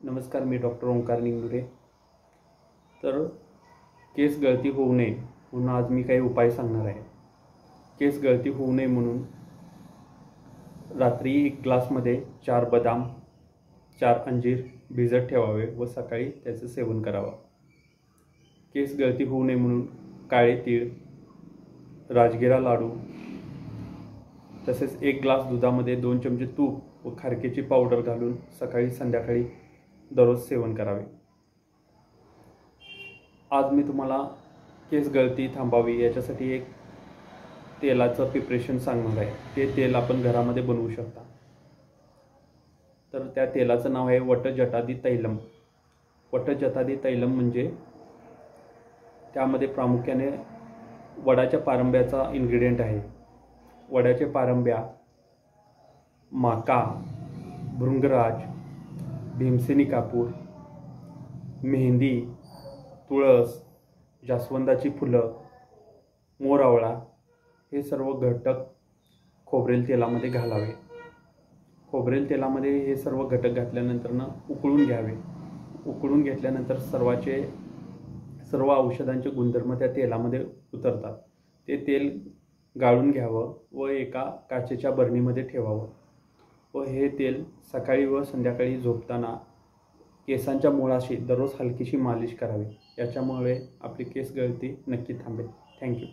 नमस्कार, मी डॉक्टर ओंकार निंगुरे। तर केस गळती होऊ नये म्हणून आज मी काही उपाय सांगणार आहे। केस गळती होऊ नये म्हणून रात्री एक ग्लासमध्ये 4 बदाम 4 अंजीर भिजत ठेवावे व सकाळी त्याचं सेवन करावं। केस गळती होऊ नये म्हणून काळे तीळ, राजगिरा लाडू तसेच 1 ग्लास दुधामध्ये 2 चमचे तूप व खारकेची पावडर घालून सकाळी संध्याकाळी दररोज सेवन करावे। आज मी तुम्हाला केस गळती थांबावी याच्यासाठी एक तेलाचं प्रिपरेशन सांगणार आहे। ते तेल आपण घरामध्ये बनवू शकता। तर त्या तेलाचं नाव आहे वटजटादी तैलम। वटजटादी तैलम म्हणजे त्यामध्ये प्रामुख्याने वडाच्या पारंब्याचा इन्ग्रेडियंट आहे। वडाच्या पारंब्या, माका, भृंगराज, भीमसेनी कापूर, मेहंदी, तुळस, जास्वंदाची फुलं, मोरावळा हे सर्व घटक खोबरेल तेलामध्ये घालावे। खोबरेल तेलामध्ये हे सर्व घटक घातल्यानंतर उकळून घ्यावे। उकळून घेतल्यानंतर सर्व औषधांचे गुणधर्म त्या तेलामध्ये उतरतात। ते तेल गाळून घ्यावं व एका काचेच्या बरणीमध्ये ठेवावं व हे तेल सकाळी व संध्याकाळी झोपताना केसांच्या मुळाशी दररोज हलकीशी मालिश करावी। याच्यामुळे आपली केस गळती नक्की थांबेल। थँक्यू।